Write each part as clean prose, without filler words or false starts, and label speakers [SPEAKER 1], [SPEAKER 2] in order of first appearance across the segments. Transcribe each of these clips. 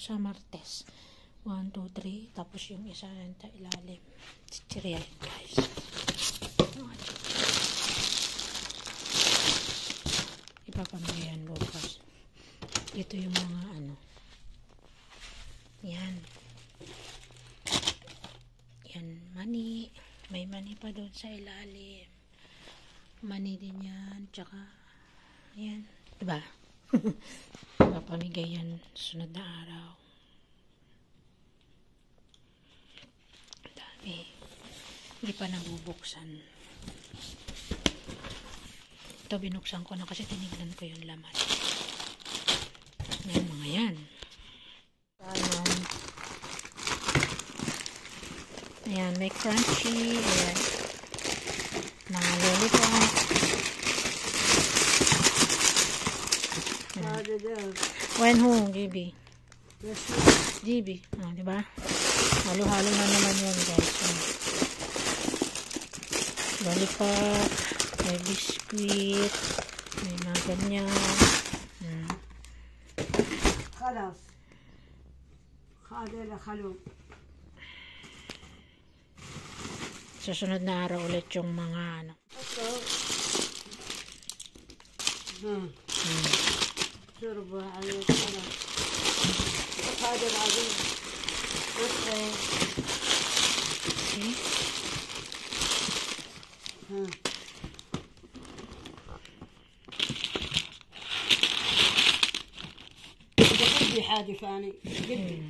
[SPEAKER 1] sa Martes. 1, 2, 3. Tapos yung isa sa ilalim. Chichirya guys. Ipapamigay yan bukas. Ito yung mga ano. Yan. Yan, money. May money pa doon sa ilalim. Money din yan. Tsaka, yan. Diba? Ipapamigay yan sunod na araw. Dami. Hindi pa nabubuksan. Ito binuksan ko na kasi tinignan ko yung laman. Yan mga yan. Ayan, may crunchy. Ayan. Mga lollipop. When home, GB. GB. Oh, diba? Halo-halo na naman yun, guys. Lollipop. May biscuit. May mga ganyan.
[SPEAKER 2] خلاص هذا خلو.
[SPEAKER 1] Susunod na araw ulit yung mga ano.
[SPEAKER 2] شربة عليه خلاص. هذا العظيم.
[SPEAKER 1] Okay.
[SPEAKER 2] بدي حاجة ثانية. بدي.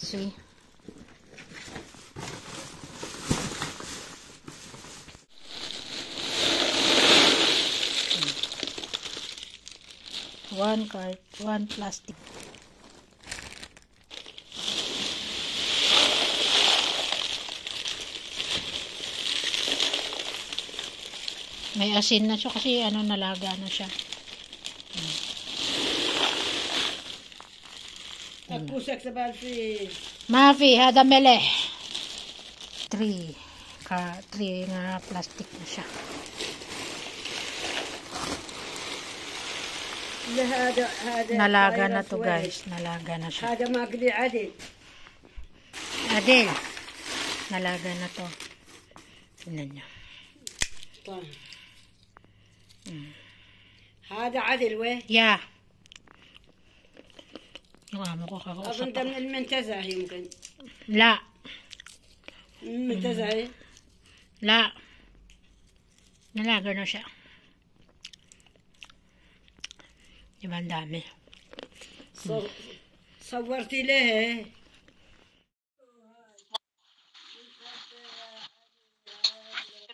[SPEAKER 1] See? One card, one plastic. May asin na siya kasi ano, nalaga na siya.
[SPEAKER 2] أكوسك تبال في.
[SPEAKER 1] ما في هذا ملح. 3 nga plastic na siya.
[SPEAKER 2] هذا
[SPEAKER 1] Nalaga na to guys, nalaga na siya.
[SPEAKER 2] هذا ما قلي عدل.
[SPEAKER 1] Adel, nalaga na to. Tingnan niyo.
[SPEAKER 2] طيب. هذا عدل وين؟
[SPEAKER 1] Yeah. Yung amo ko
[SPEAKER 2] أظن
[SPEAKER 1] kakausap
[SPEAKER 2] ده
[SPEAKER 1] ako.
[SPEAKER 2] من المنتزه يمكن.
[SPEAKER 1] La.
[SPEAKER 2] المنتزه.
[SPEAKER 1] La. Nalaga na siya. Diba ang dami?
[SPEAKER 2] صورتي ليه؟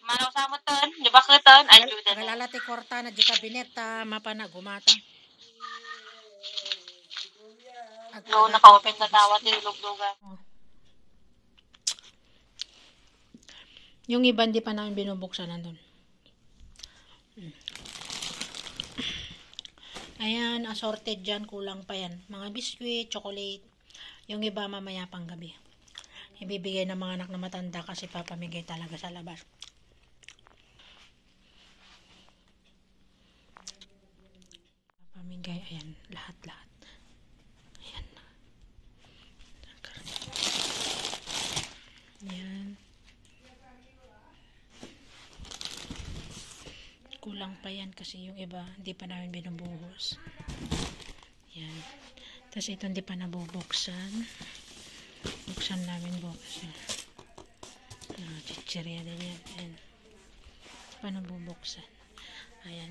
[SPEAKER 3] Manaw sa mo ton, di ba keton? Ayo dan.
[SPEAKER 1] Nagalala ti korta na di kabinet mapa na gumata.
[SPEAKER 3] No naka-open sa tawa ti luglugan.
[SPEAKER 1] Yung iba hindi pa namin binubuksan nandun. Ayan, assorted dyan. Kulang pa yan. Mga biscuit, chocolate. Yung iba mamaya pang gabi. Ibibigay ng mga anak na matanda kasi papamigay talaga sa labas. Papamigay. Ayan, lahat-lahat. Ayan. Ayan. Kulang pa yan kasi yung iba hindi pa namin binubuhos. Yan. Tapos ito hindi pa nabubuksan. Buksan namin bukas. Chichirya din yan. Ayan. Hindi pa nabubuksan. Ayan.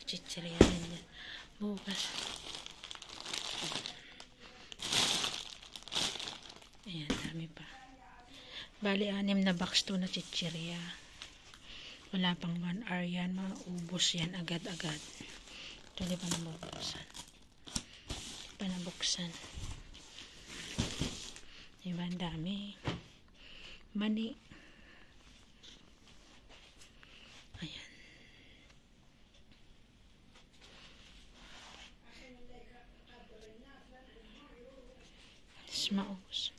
[SPEAKER 1] Chichirya din yan. Bukas. Ayan, dami pa. Bali, 6 na box to na chichirya. Wala pang 1 hour yan. Maubos yan agad-agad. Ito di pa nabubuksan. Di pa nabuksan. Diba, ang dami. Mani. Ayan. Maubos.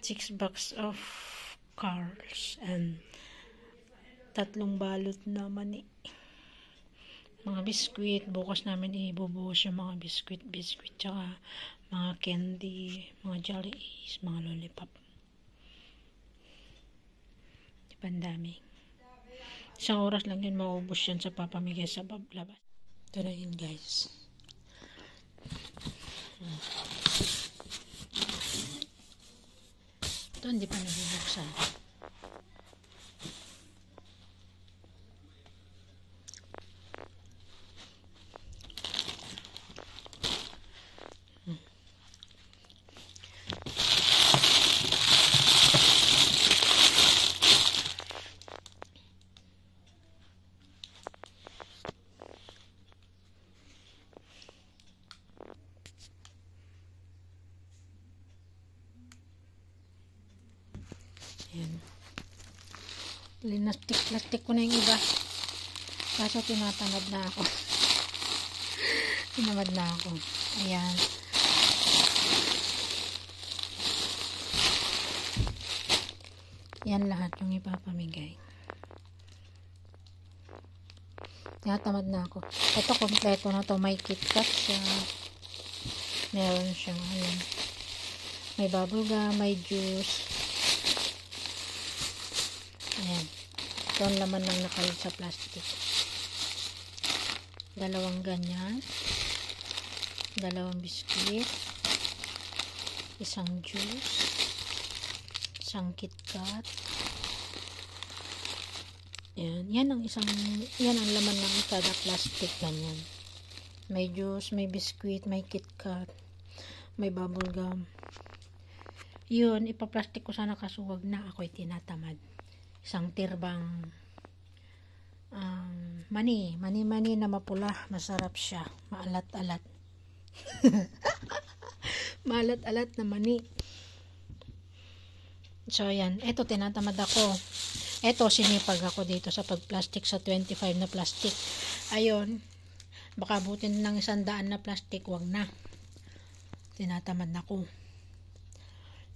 [SPEAKER 1] Six box of cars and 3 balot na mani. Mga biskwit. Bukas namin ibubuhos yung mga biskwit, tsaka mga candy, mga jellies, mga lollipop. Pandami. Isang oras lang yun maubos yan sa papamigay sa labas. Ito na yun, guys. Ito hindi pa nabubuksan. Ayan. Linastik-lastik ko na yung iba. Kaso tinatamad na ako. Tinamad na ako. Ayan. Yan lahat yung ipapamigay. Tinatamad na ako. Ito kompleto na to. May KitKat siya. Meron siyang ayan. May bubblegum, may juice. Ayan. Ito ang laman ng nakalagay sa plastic. 2 ganyan. 2 biskuit. 1 juice. 1 KitKat. Ayan. Yan ang laman ng kada plastic. Ganyan. May juice, may biskuit, may KitKat, may bubblegum. Yun, ipaplastic ko sana kaso wag na. Ako'y tinatamad. 1 tirbang mani na mapula. Masarap siya. Maalat-alat. Maalat-alat na mani. So, yan. Ito, tinatamad ako. Ito, sinipag ako dito sa pagplastic sa 25 na plastic. Ayun. Baka butin ng 100 na plastic. Wag na. Tinatamad na ako.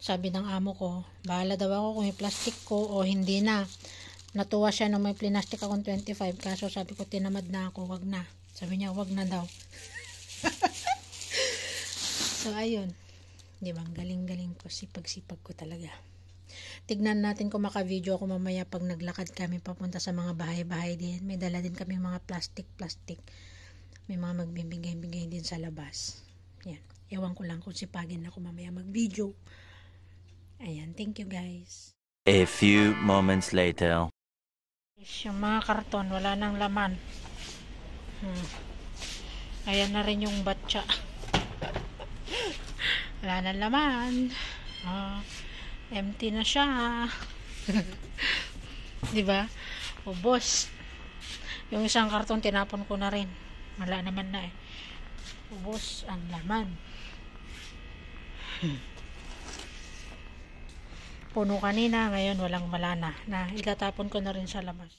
[SPEAKER 1] Sabi ng amo ko, bahala daw ako kung may plastic ko o hindi na. Natuwa siya nung may plastic akong 25. Kaso sabi ko, tinamad na ako, wag na. Sabi niya, wag na daw. So, ayun. Di ba? Galing-galing ko. Sipag-sipag ko talaga. Tignan natin kung maka-video ako mamaya pag naglakad kami papunta sa mga bahay-bahay din. May dala din kami mga plastic. May mga magbibigay-bigay din sa labas. Yan. Ewan ko lang kung sipagin ako mamaya mag-video. Ayan, thank you guys.
[SPEAKER 4] A few moments later.
[SPEAKER 1] Yung mga karton, wala nang laman. Ayan na rin yung batsa. Wala nang laman. Empty na siya. Diba? Ubos. Yung isang karton, tinapon ko na rin. Wala naman na eh. Ubos ang laman. Puno kanina, ngayon walang malana na itatapon ko na rin sa labas.